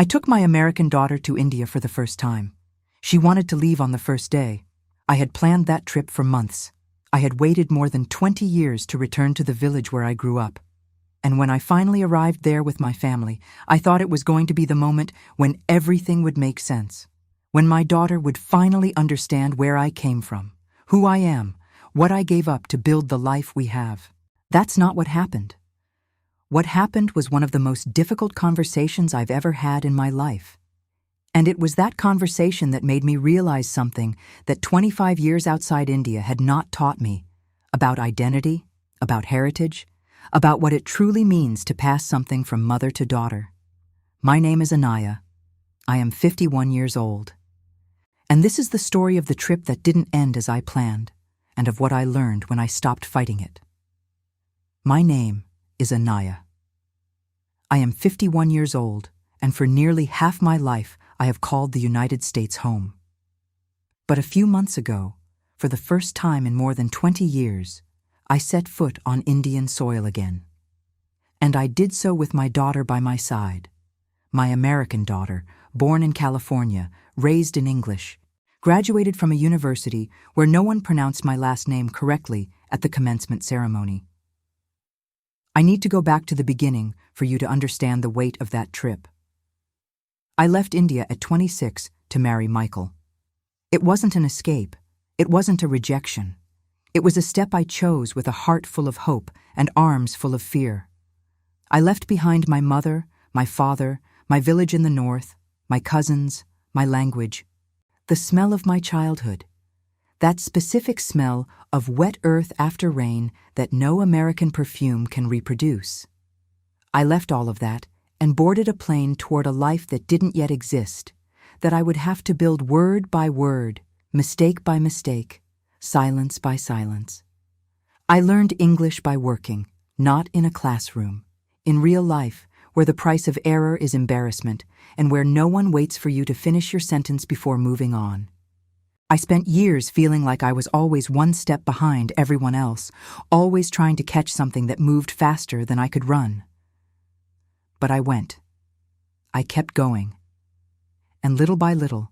I took my American daughter to India for the first time. She wanted to leave on the first day. I had planned that trip for months. I had waited more than 20 years to return to the village where I grew up. And when I finally arrived there with my family, I thought it was going to be the moment when everything would make sense. When my daughter would finally understand where I came from, who I am, what I gave up to build the life we have. That's not what happened. What happened was one of the most difficult conversations I've ever had in my life. And it was that conversation that made me realize something that 25 years outside India had not taught me about identity, about heritage, about what it truly means to pass something from mother to daughter. My name is Anaya. I am 51 years old. And this is the story of the trip that didn't end as I planned, and of what I learned when I stopped fighting it. My name is Anaya. I am 51 years old, and for nearly half my life, I have called the United States home. But a few months ago, for the first time in more than 20 years, I set foot on Indian soil again. And I did so with my daughter by my side. My American daughter, born in California, raised in English, graduated from a university where no one pronounced my last name correctly at the commencement ceremony. I need to go back to the beginning for you to understand the weight of that trip. I left India at 26 to marry Michael. It wasn't an escape. It wasn't a rejection. It was a step I chose with a heart full of hope and arms full of fear. I left behind my mother, my father, my village in the north, my cousins, my language, the smell of my childhood, that specific smell of wet earth after rain that no American perfume can reproduce. I left all of that and boarded a plane toward a life that didn't yet exist, that I would have to build word by word, mistake by mistake, silence by silence. I learned English by working, not in a classroom, in real life, where the price of error is embarrassment and where no one waits for you to finish your sentence before moving on. I spent years feeling like I was always one step behind everyone else, always trying to catch something that moved faster than I could run. But I went. I kept going. And little by little,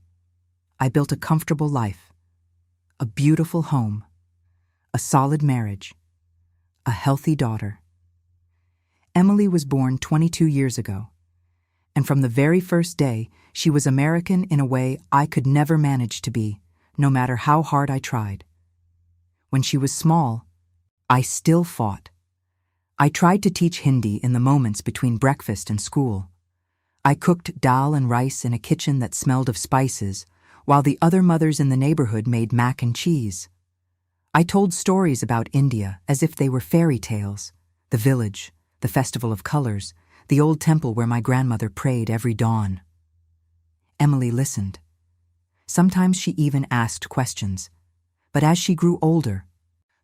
I built a comfortable life, a beautiful home, a solid marriage, a healthy daughter. Emily was born 22 years ago, and from the very first day, she was American in a way I could never manage to be, no matter how hard I tried. When she was small, I still fought. I tried to teach Hindi in the moments between breakfast and school. I cooked dal and rice in a kitchen that smelled of spices, while the other mothers in the neighborhood made mac and cheese. I told stories about India as if they were fairy tales, the village, the festival of colors, the old temple where my grandmother prayed every dawn. Emily listened. Sometimes she even asked questions. But as she grew older,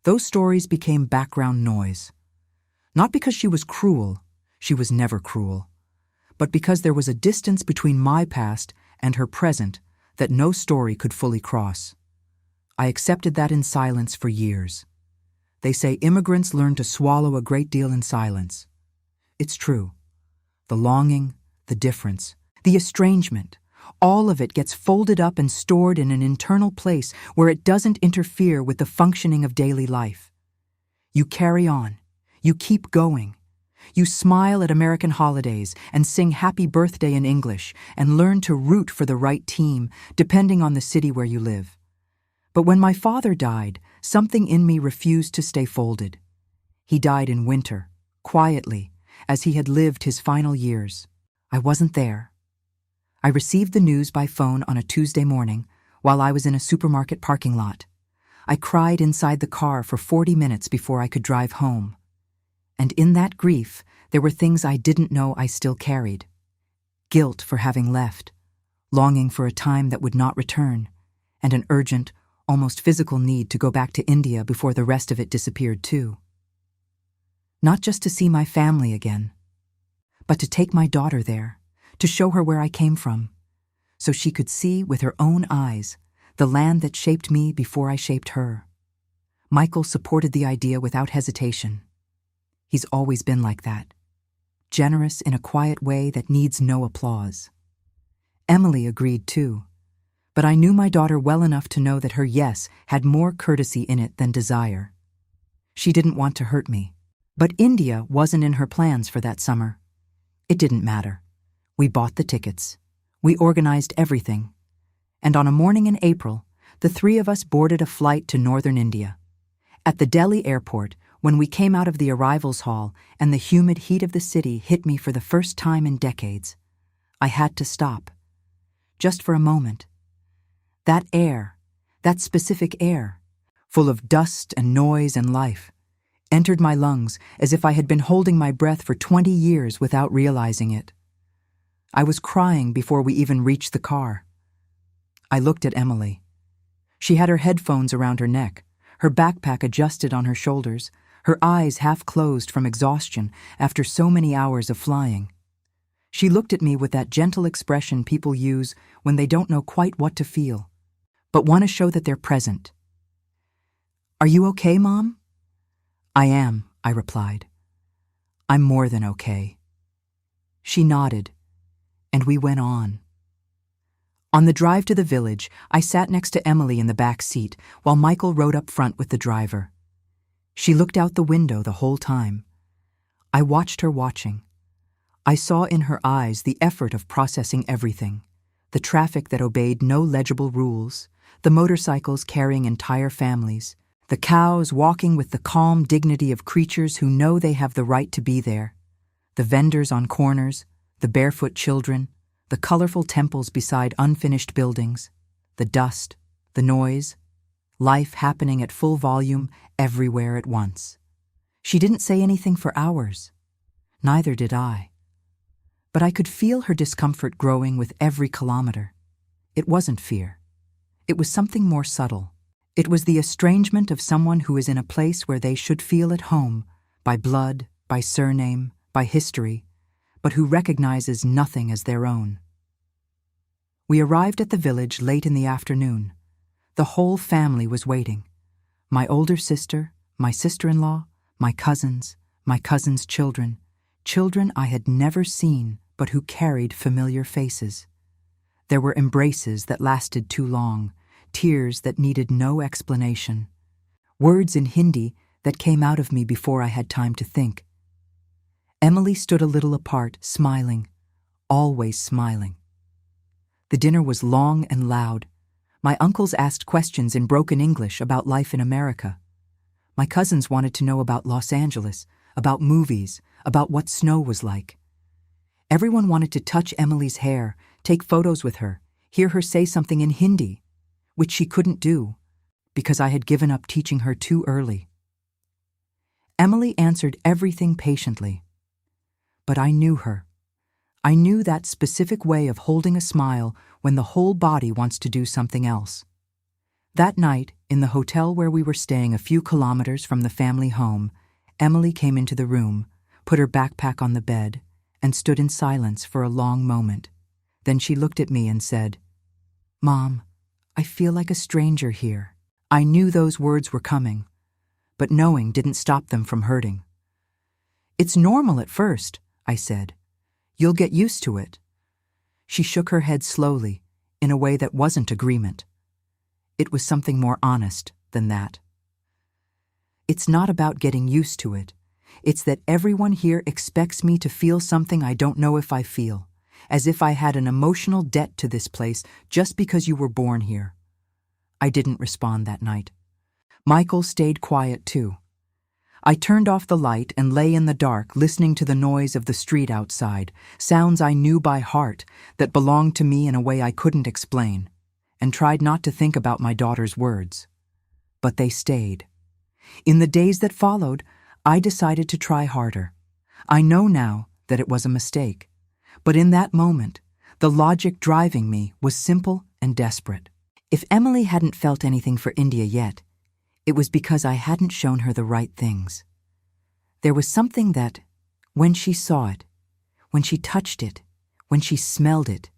those stories became background noise. Not because she was cruel, she was never cruel, but because there was a distance between my past and her present that no story could fully cross. I accepted that in silence for years. They say immigrants learn to swallow a great deal in silence. It's true. The longing, the difference, the estrangement, all of it gets folded up and stored in an internal place where it doesn't interfere with the functioning of daily life. You carry on. You keep going. You smile at American holidays and sing happy birthday in English and learn to root for the right team, depending on the city where you live. But when my father died, something in me refused to stay folded. He died in winter, quietly, as he had lived his final years. I wasn't there. I received the news by phone on a Tuesday morning while I was in a supermarket parking lot. I cried inside the car for 40 minutes before I could drive home. And in that grief, there were things I didn't know I still carried. Guilt for having left, longing for a time that would not return, and an urgent, almost physical need to go back to India before the rest of it disappeared too. Not just to see my family again, but to take my daughter there, to show her where I came from, so she could see with her own eyes the land that shaped me before I shaped her. Michael supported the idea without hesitation. He's always been like that, generous in a quiet way that needs no applause. Emily agreed too. But I knew my daughter well enough to know that her yes had more courtesy in it than desire. She didn't want to hurt me. But India wasn't in her plans for that summer. It didn't matter. We bought the tickets. We organized everything. And on a morning in April, the three of us boarded a flight to northern India. At the Delhi airport, when we came out of the arrivals hall and the humid heat of the city hit me for the first time in decades, I had to stop. Just for a moment. That air, that specific air, full of dust and noise and life, entered my lungs as if I had been holding my breath for 20 years without realizing it. I was crying before we even reached the car. I looked at Emily. She had her headphones around her neck, her backpack adjusted on her shoulders, her eyes half closed from exhaustion after so many hours of flying. She looked at me with that gentle expression people use when they don't know quite what to feel, but want to show that they're present. "Are you okay, Mom?" "I am," I replied. "I'm more than okay." She nodded, and we went on. On the drive to the village, I sat next to Emily in the back seat while Michael rode up front with the driver. She looked out the window the whole time. I watched her watching. I saw in her eyes the effort of processing everything, the traffic that obeyed no legible rules, the motorcycles carrying entire families, the cows walking with the calm dignity of creatures who know they have the right to be there, the vendors on corners, the barefoot children, the colorful temples beside unfinished buildings, the dust, the noise, life happening at full volume everywhere at once. She didn't say anything for hours. Neither did I. But I could feel her discomfort growing with every kilometer. It wasn't fear. It was something more subtle. It was the estrangement of someone who is in a place where they should feel at home, by blood, by surname, by history, but who recognizes nothing as their own. We arrived at the village late in the afternoon. The whole family was waiting. My older sister, my sister-in-law, my cousins children, children I had never seen but who carried familiar faces. There were embraces that lasted too long, tears that needed no explanation, words in Hindi that came out of me before I had time to think. Emily stood a little apart, smiling, always smiling. The dinner was long and loud. My uncles asked questions in broken English about life in America. My cousins wanted to know about Los Angeles, about movies, about what snow was like. Everyone wanted to touch Emily's hair, take photos with her, hear her say something in Hindi, which she couldn't do, because I had given up teaching her too early. Emily answered everything patiently. But I knew her. I knew that specific way of holding a smile when the whole body wants to do something else. That night, in the hotel where we were staying a few kilometers from the family home, Emily came into the room, put her backpack on the bed, and stood in silence for a long moment. Then she looked at me and said, "Mom, I feel like a stranger here." I knew those words were coming, but knowing didn't stop them from hurting. "It's normal at first," I said. "You'll get used to it." She shook her head slowly, in a way that wasn't agreement. It was something more honest than that. "It's not about getting used to it. It's that everyone here expects me to feel something I don't know if I feel, as if I had an emotional debt to this place just because you were born here." I didn't respond that night. Michael stayed quiet too. I turned off the light and lay in the dark listening to the noise of the street outside, sounds I knew by heart that belonged to me in a way I couldn't explain, and tried not to think about my daughter's words. But they stayed. In the days that followed, I decided to try harder. I know now that it was a mistake, but in that moment, the logic driving me was simple and desperate. If Emily hadn't felt anything for India yet, it was because I hadn't shown her the right things. There was something that, when she saw it, when she touched it, when she smelled it,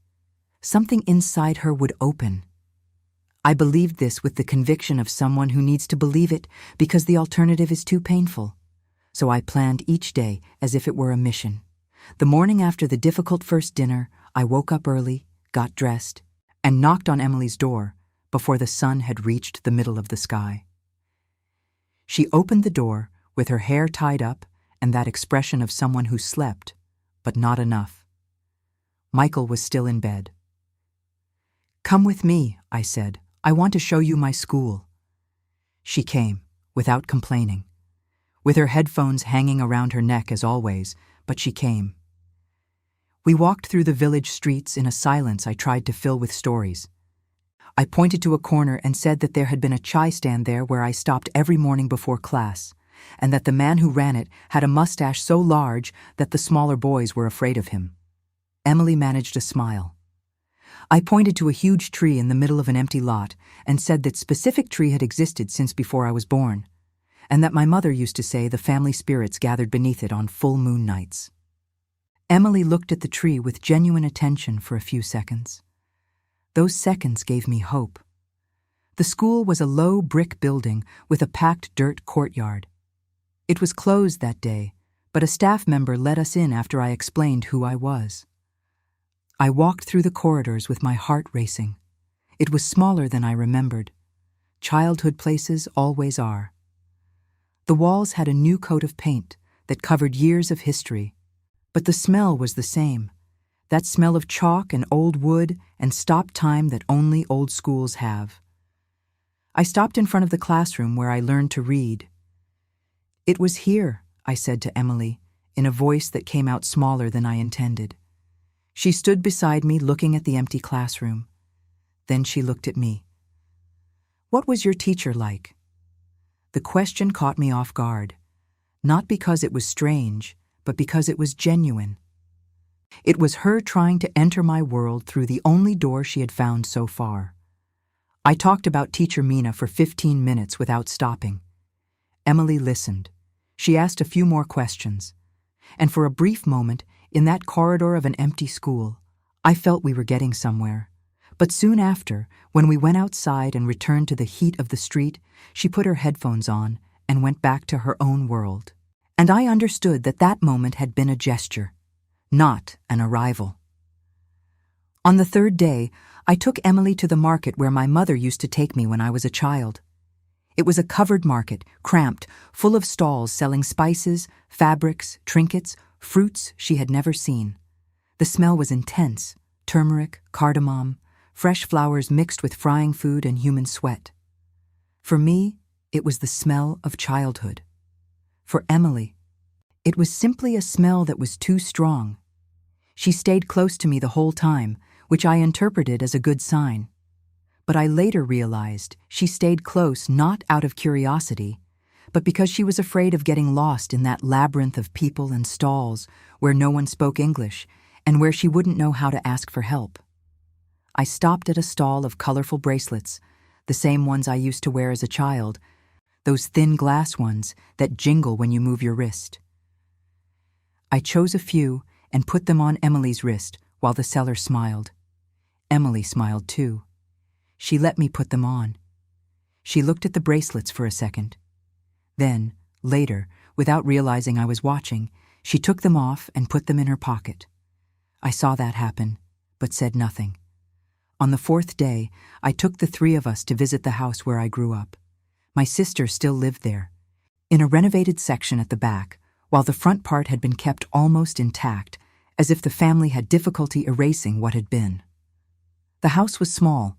something inside her would open. I believed this with the conviction of someone who needs to believe it because the alternative is too painful. So I planned each day as if it were a mission. The morning after the difficult first dinner, I woke up early, got dressed, and knocked on Emily's door before the sun had reached the middle of the sky. She opened the door with her hair tied up and that expression of someone who slept, but not enough. Michael was still in bed. "Come with me," I said. "I want to show you my school." She came, without complaining, with her headphones hanging around her neck as always, but she came. We walked through the village streets in a silence I tried to fill with stories. I pointed to a corner and said that there had been a chai stand there where I stopped every morning before class, and that the man who ran it had a mustache so large that the smaller boys were afraid of him. Emily managed a smile. I pointed to a huge tree in the middle of an empty lot and said that specific tree had existed since before I was born, and that my mother used to say the family spirits gathered beneath it on full moon nights. Emily looked at the tree with genuine attention for a few seconds. Those seconds gave me hope. The school was a low brick building with a packed dirt courtyard. It was closed that day, but a staff member let us in after I explained who I was. I walked through the corridors with my heart racing. It was smaller than I remembered. Childhood places always are. The walls had a new coat of paint that covered years of history, but the smell was the same. That smell of chalk and old wood and stop time that only old schools have. I stopped in front of the classroom where I learned to read. "It was here," I said to Emily, in a voice that came out smaller than I intended. She stood beside me looking at the empty classroom. Then she looked at me. "What was your teacher like?" The question caught me off guard, not because it was strange, but because it was genuine. It was her trying to enter my world through the only door she had found so far. I talked about Teacher Mina for 15 minutes without stopping. Emily listened. She asked a few more questions. And for a brief moment, in that corridor of an empty school, I felt we were getting somewhere. But soon after, when we went outside and returned to the heat of the street, she put her headphones on and went back to her own world. And I understood that that moment had been a gesture, not an arrival. On the third day, I took Emily to the market where my mother used to take me when I was a child. It was a covered market, cramped, full of stalls selling spices, fabrics, trinkets, fruits she had never seen. The smell was intense: turmeric, cardamom, fresh flowers mixed with frying food and human sweat. For me, it was the smell of childhood. For Emily, it was simply a smell that was too strong. She stayed close to me the whole time, which I interpreted as a good sign. But I later realized she stayed close not out of curiosity, but because she was afraid of getting lost in that labyrinth of people and stalls where no one spoke English and where she wouldn't know how to ask for help. I stopped at a stall of colorful bracelets, the same ones I used to wear as a child, those thin glass ones that jingle when you move your wrist. I chose a few and put them on Emily's wrist while the seller smiled. Emily smiled too. She let me put them on. She looked at the bracelets for a second. Then, later, without realizing I was watching, she took them off and put them in her pocket. I saw that happen, but said nothing. On the fourth day, I took the three of us to visit the house where I grew up. My sister still lived there, in a renovated section at the back, while the front part had been kept almost intact, as if the family had difficulty erasing what had been. The house was small,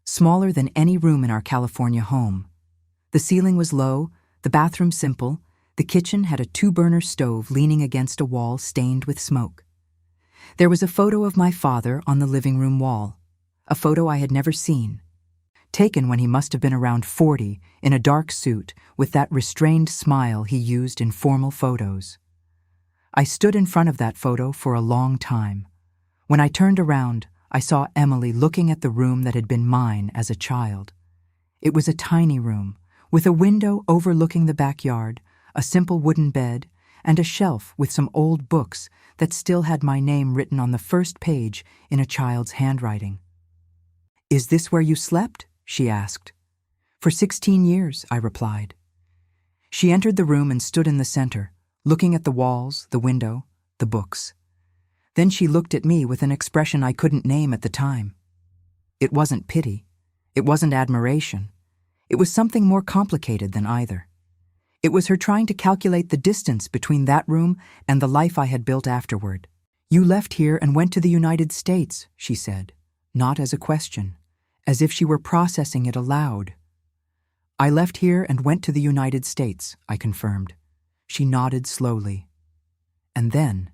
smaller than any room in our California home. The ceiling was low, the bathroom simple, the kitchen had a 2-burner stove leaning against a wall stained with smoke. There was a photo of my father on the living room wall, a photo I had never seen, taken when he must have been around 40, in a dark suit, with that restrained smile he used in formal photos. I stood in front of that photo for a long time. When I turned around, I saw Emily looking at the room that had been mine as a child. It was a tiny room, with a window overlooking the backyard, a simple wooden bed, and a shelf with some old books that still had my name written on the first page in a child's handwriting. "Is this where you slept?" she asked. "For 16 years, I replied. She entered the room and stood in the center, looking at the walls, the window, the books. Then she looked at me with an expression I couldn't name at the time. It wasn't pity. It wasn't admiration. It was something more complicated than either. It was her trying to calculate the distance between that room and the life I had built afterward. "You left here and went to the United States," she said, not as a question, as if she were processing it aloud. "I left here and went to the United States," I confirmed. She nodded slowly. And then,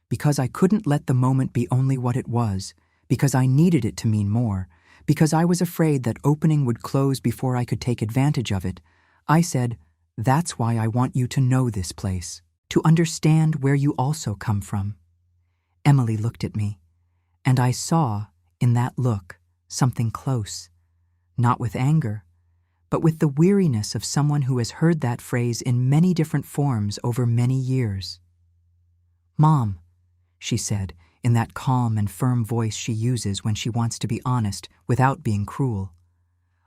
because I couldn't let the moment be only what it was, because I needed it to mean more, because I was afraid that opening would close before I could take advantage of it, I said, "That's why I want you to know this place, to understand where you also come from." Emily looked at me, and I saw, in that look, something close, not with anger, but with the weariness of someone who has heard that phrase in many different forms over many years. "Mom," she said, in that calm and firm voice she uses when she wants to be honest without being cruel,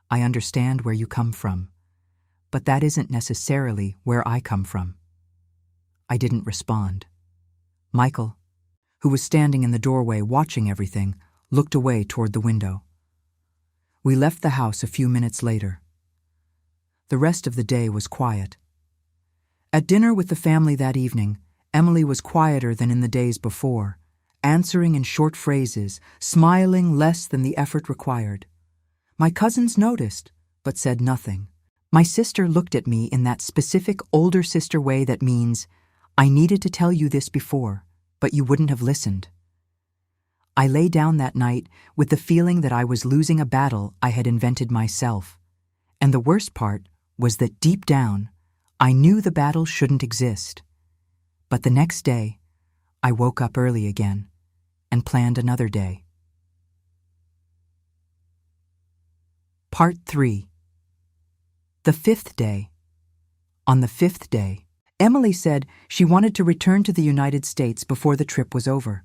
"I understand where you come from, but that isn't necessarily where I come from." I didn't respond. Michael, who was standing in the doorway watching everything, looked away toward the window. We left the house a few minutes later. The rest of the day was quiet. At dinner with the family that evening, Emily was quieter than in the days before, answering in short phrases, smiling less than the effort required. My cousins noticed, but said nothing. My sister looked at me in that specific older sister way that means, "I needed to tell you this before, but you wouldn't have listened." I lay down that night with the feeling that I was losing a battle I had invented myself, and the worst part was that deep down, I knew the battle shouldn't exist. But the next day, I woke up early again and planned another day. Part 3. The fifth day. On the fifth day, Emily said she wanted to return to the United States before the trip was over.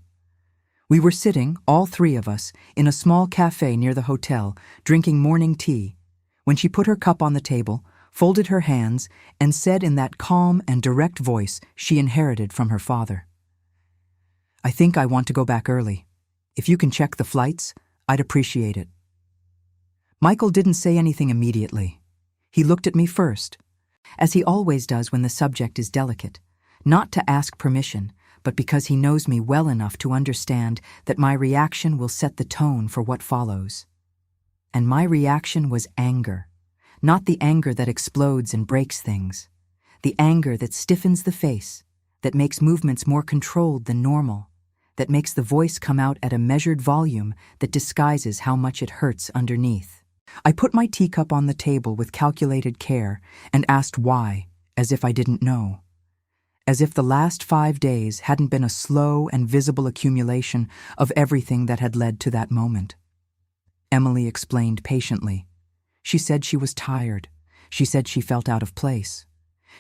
We were sitting, all three of us, in a small cafe near the hotel, drinking morning tea, when she put her cup on the table, folded her hands, and said in that calm and direct voice she inherited from her father, "I think I want to go back early. If you can check the flights, I'd appreciate it." Michael didn't say anything immediately. He looked at me first, as he always does when the subject is delicate, not to ask permission, but because he knows me well enough to understand that my reaction will set the tone for what follows. And my reaction was anger. Not the anger that explodes and breaks things. The anger that stiffens the face, that makes movements more controlled than normal, that makes the voice come out at a measured volume that disguises how much it hurts underneath. I put my teacup on the table with calculated care and asked why, as if I didn't know. As if the last 5 days hadn't been a slow and visible accumulation of everything that had led to that moment. Emily explained patiently. She said she was tired. She said she felt out of place.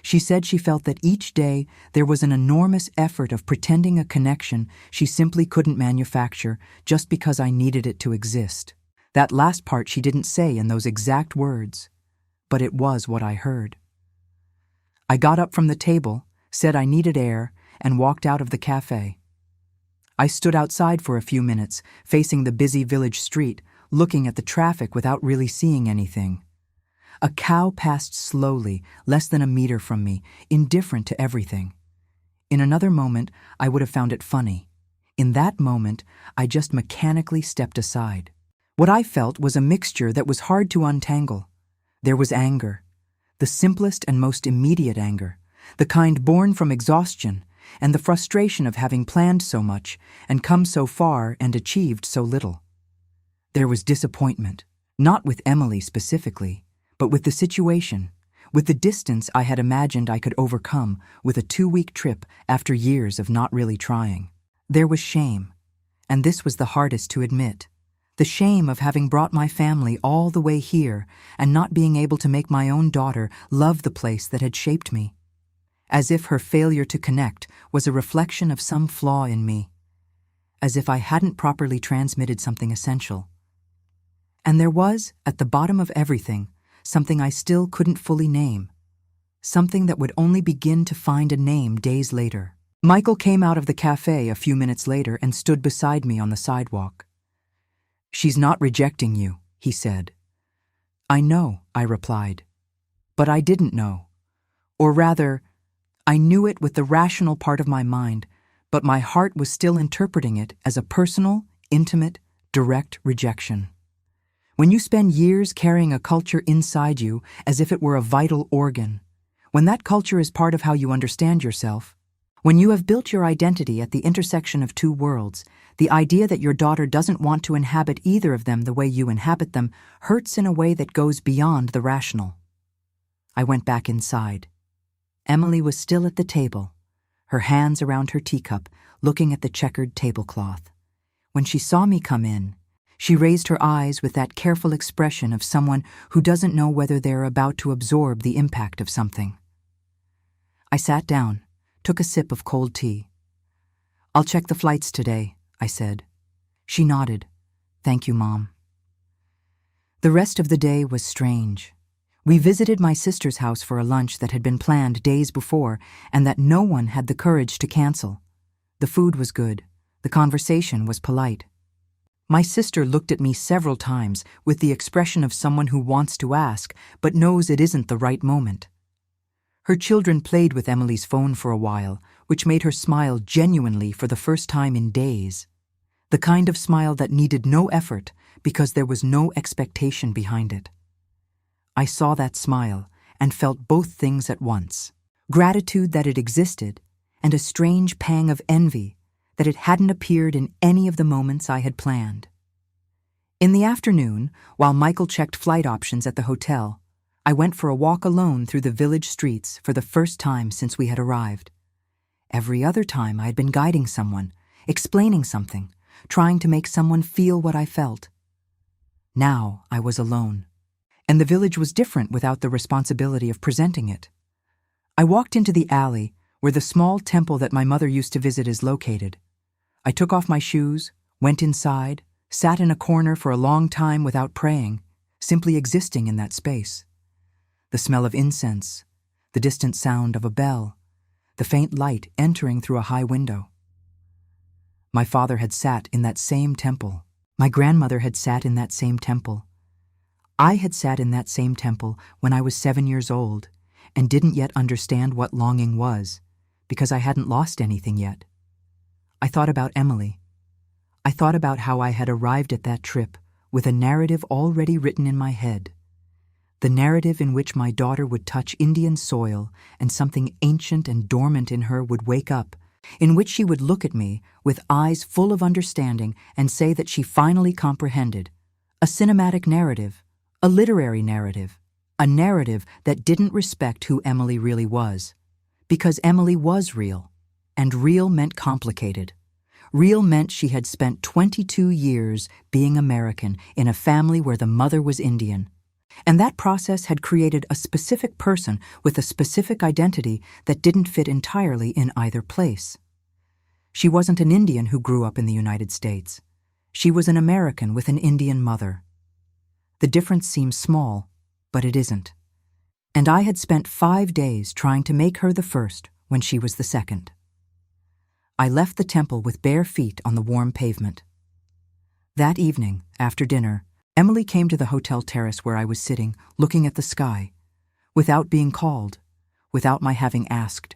She said she felt that each day there was an enormous effort of pretending a connection she simply couldn't manufacture just because I needed it to exist. That last part she didn't say in those exact words, but it was what I heard. I got up from the table, said I needed air, and walked out of the cafe. I stood outside for a few minutes, facing the busy village street, looking at the traffic without really seeing anything. A cow passed slowly, less than a meter from me, indifferent to everything. In another moment, I would have found it funny. In that moment, I just mechanically stepped aside. What I felt was a mixture that was hard to untangle. There was anger, the simplest and most immediate anger, the kind born from exhaustion, and the frustration of having planned so much and come so far and achieved so little. There was disappointment, not with Emily specifically, but with the situation, with the distance I had imagined I could overcome with a 2-week trip after years of not really trying. There was shame, and this was the hardest to admit. The shame of having brought my family all the way here and not being able to make my own daughter love the place that had shaped me. As if her failure to connect was a reflection of some flaw in me. As if I hadn't properly transmitted something essential. And there was, at the bottom of everything, something I still couldn't fully name. Something that would only begin to find a name days later. Michael came out of the cafe a few minutes later and stood beside me on the sidewalk. "She's not rejecting you," he said. "I know," I replied. But I didn't know. Or rather, I knew it with the rational part of my mind, but my heart was still interpreting it as a personal, intimate, direct rejection. When you spend years carrying a culture inside you as if it were a vital organ, when that culture is part of how you understand yourself, when you have built your identity at the intersection of two worlds, the idea that your daughter doesn't want to inhabit either of them the way you inhabit them hurts in a way that goes beyond the rational. I went back inside. Emily was still at the table, her hands around her teacup, looking at the checkered tablecloth. When she saw me come in, she raised her eyes with that careful expression of someone who doesn't know whether they're about to absorb the impact of something. I sat down, took a sip of cold tea. "I'll check the flights today," I said. She nodded. "Thank you, Mom." The rest of the day was strange. We visited my sister's house for a lunch that had been planned days before and that no one had the courage to cancel. The food was good. The conversation was polite. My sister looked at me several times with the expression of someone who wants to ask but knows it isn't the right moment. Her children played with Emily's phone for a while, which made her smile genuinely for the first time in days. The kind of smile that needed no effort because there was no expectation behind it. I saw that smile and felt both things at once. Gratitude that it existed and a strange pang of envy that it hadn't appeared in any of the moments I had planned. In the afternoon, while Michael checked flight options at the hotel, I went for a walk alone through the village streets for the first time since we had arrived. Every other time I had been guiding someone, explaining something, trying to make someone feel what I felt. Now I was alone, and the village was different without the responsibility of presenting it. I walked into the alley where the small temple that my mother used to visit is located. I took off my shoes, went inside, sat in a corner for a long time without praying, simply existing in that space. The smell of incense, the distant sound of a bell, the faint light entering through a high window. My father had sat in that same temple. My grandmother had sat in that same temple. I had sat in that same temple when I was 7 years old and didn't yet understand what longing was, because I hadn't lost anything yet. I thought about Emily. I thought about how I had arrived at that trip with a narrative already written in my head. The narrative in which my daughter would touch Indian soil and something ancient and dormant in her would wake up, in which she would look at me with eyes full of understanding and say that she finally comprehended. A cinematic narrative, a literary narrative, a narrative that didn't respect who Emily really was. Because Emily was real, and real meant complicated. Real meant she had spent 22 years being American in a family where the mother was Indian. And that process had created a specific person with a specific identity that didn't fit entirely in either place. She wasn't an Indian who grew up in the United States. She was an American with an Indian mother. The difference seems small, but it isn't. And I had spent 5 days trying to make her the first when she was the second. I left the temple with bare feet on the warm pavement. That evening, after dinner, Emily came to the hotel terrace where I was sitting, looking at the sky, without being called, without my having asked.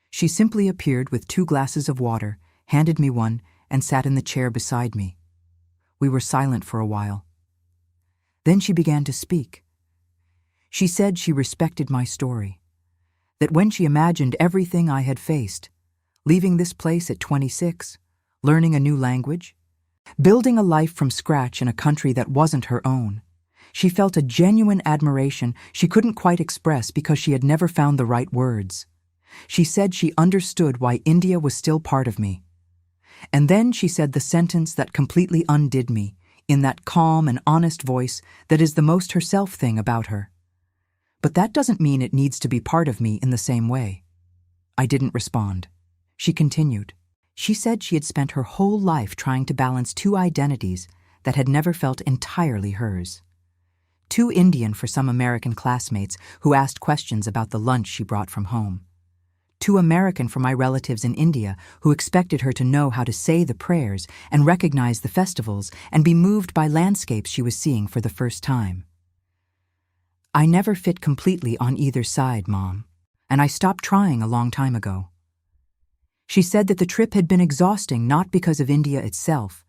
She simply appeared with 2 glasses of water, handed me one, and sat in the chair beside me. We were silent for a while. Then she began to speak. She said she respected my story, that when she imagined everything I had faced, leaving this place at 26, learning a new language, building a life from scratch in a country that wasn't her own, she felt a genuine admiration she couldn't quite express because she had never found the right words. She said she understood why India was still part of me. And then she said the sentence that completely undid me, in that calm and honest voice that is the most herself thing about her. But that doesn't mean it needs to be part of me in the same way. I didn't respond. She continued. She said she had spent her whole life trying to balance 2 identities that had never felt entirely hers. Too Indian for some American classmates who asked questions about the lunch she brought from home. too American for my relatives in India who expected her to know how to say the prayers and recognize the festivals and be moved by landscapes she was seeing for the first time. I never fit completely on either side, Mom, and I stopped trying a long time ago. She said that the trip had been exhausting not because of India itself,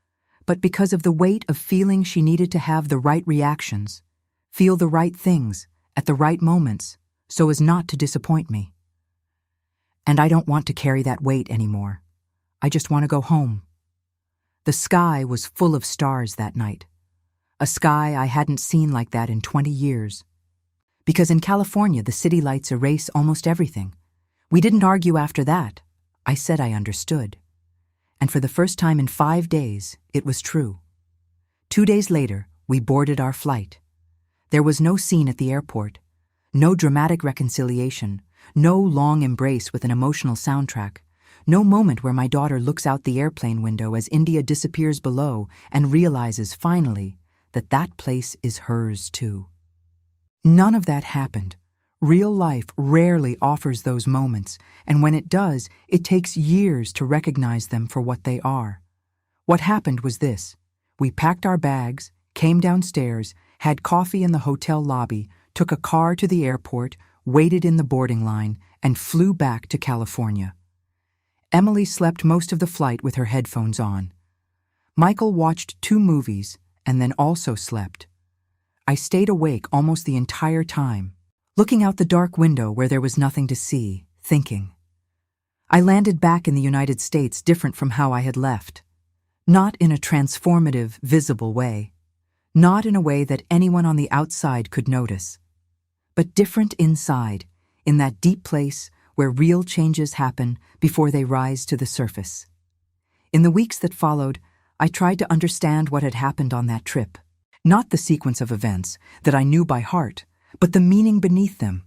but because of the weight of feeling she needed to have the right reactions, feel the right things at the right moments so as not to disappoint me. And I don't want to carry that weight anymore. I just want to go home. The sky was full of stars that night, a sky I hadn't seen like that in 20 years. Because in California, the city lights erase almost everything. We didn't argue after that. I said I understood. And for the first time in 5 days, it was true. 2 days later, we boarded our flight. There was no scene at the airport, no dramatic reconciliation, no long embrace with an emotional soundtrack, no moment where my daughter looks out the airplane window as India disappears below and realizes finally that that place is hers too. None of that happened. Real life rarely offers those moments, and when it does, it takes years to recognize them for what they are. What happened was this. We packed our bags, came downstairs, had coffee in the hotel lobby, took a car to the airport, waited in the boarding line, and flew back to California. Emily slept most of the flight with her headphones on. Michael watched 2 movies and then also slept. I stayed awake almost the entire time, looking out the dark window where there was nothing to see, thinking. I landed back in the United States different from how I had left. Not in a transformative, visible way. Not in a way that anyone on the outside could notice. But different inside, in that deep place where real changes happen before they rise to the surface. In the weeks that followed, I tried to understand what had happened on that trip. Not the sequence of events that I knew by heart, but the meaning beneath them.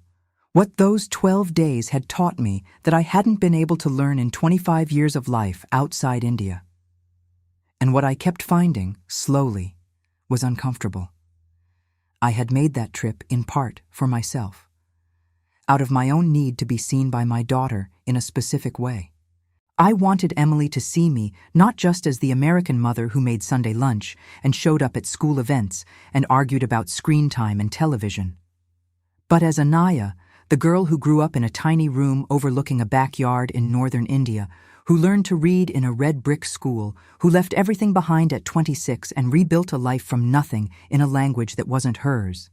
What those 12 days had taught me that I hadn't been able to learn in 25 years of life outside India. And what I kept finding, slowly, was uncomfortable. I had made that trip in part for myself, out of my own need to be seen by my daughter in a specific way. I wanted Emily to see me not just as the American mother who made Sunday lunch and showed up at school events and argued about screen time and television, but as Anaya, the girl who grew up in a tiny room overlooking a backyard in northern India, who learned to read in a red brick school, who left everything behind at 26 and rebuilt a life from nothing in a language that wasn't hers.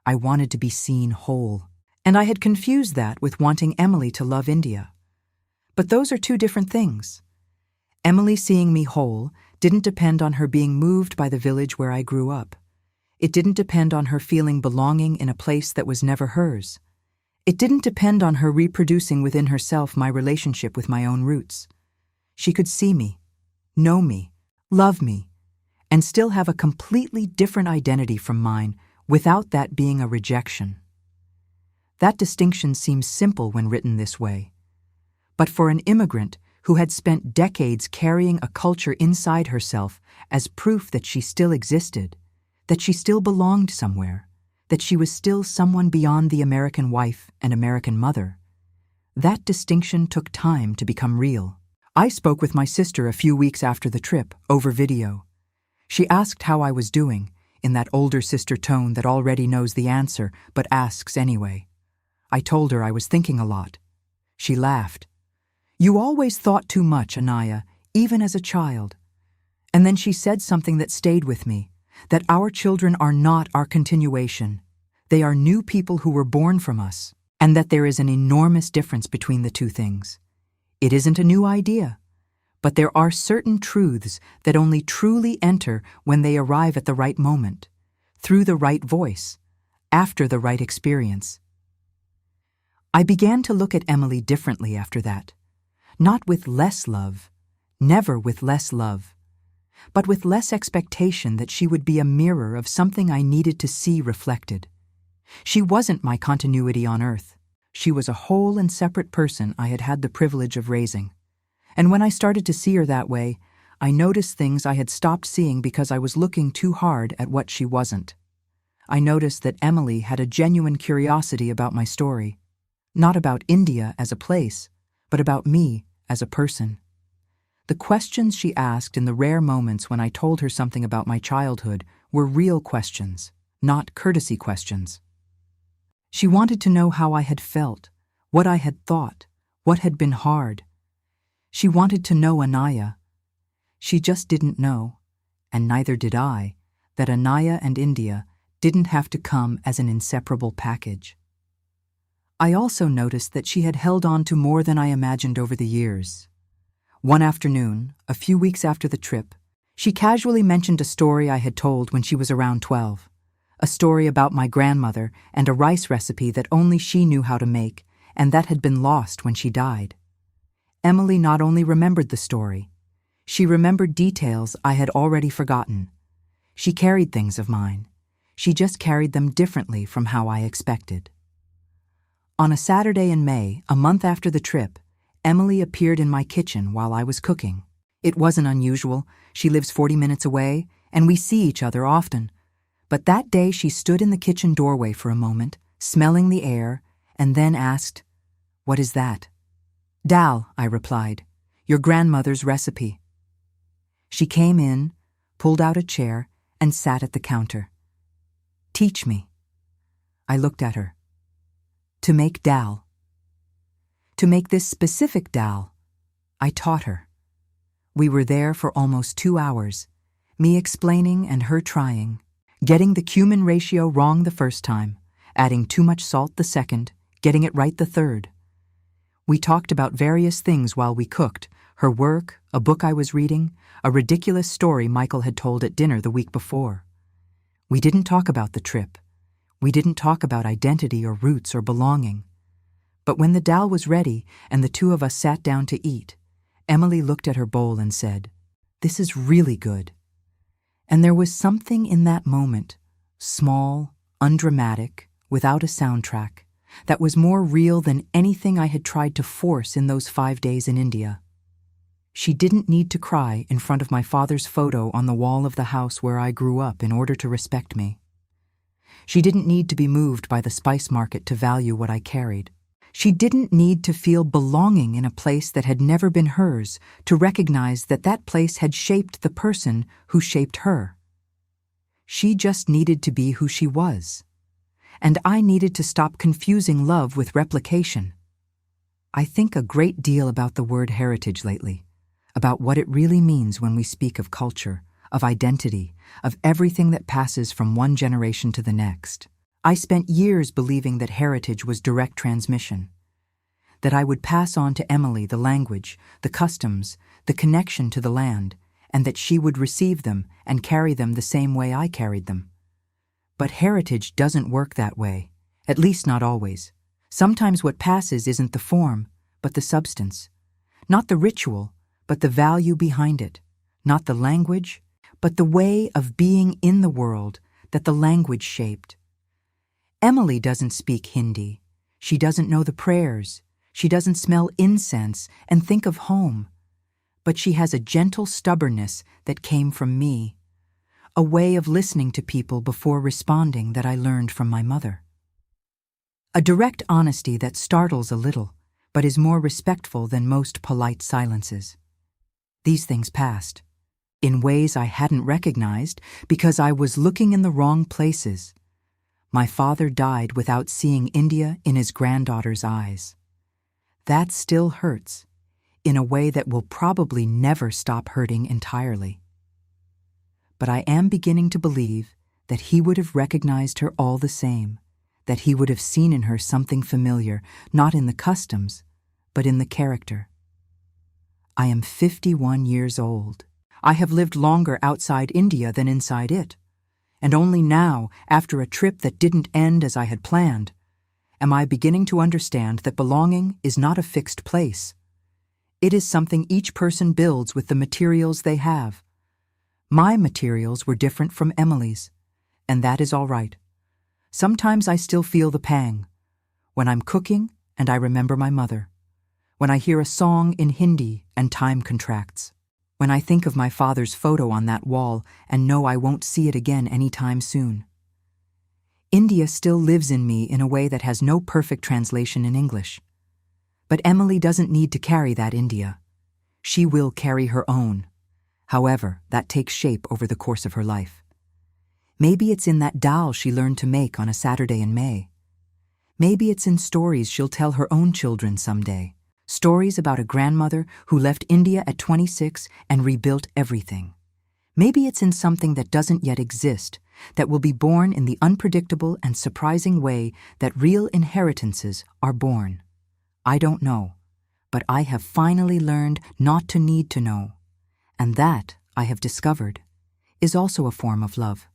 I wanted to be seen whole, and I had confused that with wanting Emily to love India. But those are 2 different things. Emily seeing me whole didn't depend on her being moved by the village where I grew up. It didn't depend on her feeling belonging in a place that was never hers. It didn't depend on her reproducing within herself my relationship with my own roots. She could see me, know me, love me, and still have a completely different identity from mine without that being a rejection. That distinction seems simple when written this way. But for an immigrant who had spent decades carrying a culture inside herself as proof that she still existed, that she still belonged somewhere, that she was still someone beyond the American wife and American mother, that distinction took time to become real. I spoke with my sister a few weeks after the trip, over video. She asked how I was doing, in that older sister tone that already knows the answer but asks anyway. I told her I was thinking a lot. She laughed. "You always thought too much, Anaya, even as a child." And then she said something that stayed with me, that our children are not our continuation. They are new people who were born from us, and that there is an enormous difference between the 2 things. It isn't a new idea, but there are certain truths that only truly enter when they arrive at the right moment, through the right voice, after the right experience. I began to look at Emily differently after that. Not with less love, never with less love, but with less expectation that she would be a mirror of something I needed to see reflected. She wasn't my continuity on earth. She was a whole and separate person I had had the privilege of raising. And when I started to see her that way, I noticed things I had stopped seeing because I was looking too hard at what she wasn't. I noticed that Emily had a genuine curiosity about my story. Not about India as a place, but about me as a person. The questions she asked in the rare moments when I told her something about my childhood were real questions, not courtesy questions. She wanted to know how I had felt, what I had thought, what had been hard. She wanted to know Anaya. She just didn't know, and neither did I, that Anaya and India didn't have to come as an inseparable package. I also noticed that she had held on to more than I imagined over the years. One afternoon, a few weeks after the trip, she casually mentioned a story I had told when she was around 12. A story about my grandmother and a rice recipe that only she knew how to make and that had been lost when she died. Emily not only remembered the story, she remembered details I had already forgotten. She carried things of mine. She just carried them differently from how I expected. On a Saturday in May, a month after the trip, Emily appeared in my kitchen while I was cooking. It wasn't unusual. She lives 40 minutes away, and we see each other often. But that day she stood in the kitchen doorway for a moment, smelling the air, and then asked, "What is that?" "Dal," I replied, "your grandmother's recipe." She came in, pulled out a chair, and sat at the counter. "Teach me." I looked at her. "To make dal." To make this specific dal, I taught her. We were there for almost 2 hours, me explaining and her trying, getting the cumin ratio wrong the first time, adding too much salt the second, getting it right the third. We talked about various things while we cooked, her work, a book I was reading, a ridiculous story Michael had told at dinner the week before. We didn't talk about the trip. We didn't talk about identity or roots or belonging. But when the dal was ready and the two of us sat down to eat, Emily looked at her bowl and said, "This is really good." And there was something in that moment, small, undramatic, without a soundtrack, that was more real than anything I had tried to force in those 5 days in India. She didn't need to cry in front of my father's photo on the wall of the house where I grew up in order to respect me. She didn't need to be moved by the spice market to value what I carried. She didn't need to feel belonging in a place that had never been hers to recognize that that place had shaped the person who shaped her. She just needed to be who she was. And I needed to stop confusing love with replication. I think a great deal about the word heritage lately, about what it really means when we speak of culture, of identity, of everything that passes from one generation to the next. I spent years believing that heritage was direct transmission, that I would pass on to Emily the language, the customs, the connection to the land, and that she would receive them and carry them the same way I carried them. But heritage doesn't work that way, at least not always. Sometimes what passes isn't the form, but the substance. Not the ritual, but the value behind it. Not the language, but the way of being in the world that the language shaped. Emily doesn't speak Hindi. She doesn't know the prayers. She doesn't smell incense and think of home. But she has a gentle stubbornness that came from me, a way of listening to people before responding that I learned from my mother. A direct honesty that startles a little, but is more respectful than most polite silences. These things passed, in ways I hadn't recognized because I was looking in the wrong places. My father died without seeing India in his granddaughter's eyes. That still hurts, in a way that will probably never stop hurting entirely. But I am beginning to believe that he would have recognized her all the same, that he would have seen in her something familiar, not in the customs, but in the character. I am 51 years old. I have lived longer outside India than inside it. And only now, after a trip that didn't end as I had planned, am I beginning to understand that belonging is not a fixed place. It is something each person builds with the materials they have. My materials were different from Emily's, and that is all right. Sometimes I still feel the pang, when I'm cooking and I remember my mother, when I hear a song in Hindi and time contracts, when I think of my father's photo on that wall and know I won't see it again anytime soon. India still lives in me in a way that has no perfect translation in English. But Emily doesn't need to carry that India. She will carry her own. However, that takes shape over the course of her life. Maybe it's in that dal she learned to make on a Saturday in May. Maybe it's in stories she'll tell her own children someday. Stories about a grandmother who left India at 26 and rebuilt everything. Maybe it's in something that doesn't yet exist, that will be born in the unpredictable and surprising way that real inheritances are born. I don't know, but I have finally learned not to need to know. And that, I have discovered, is also a form of love.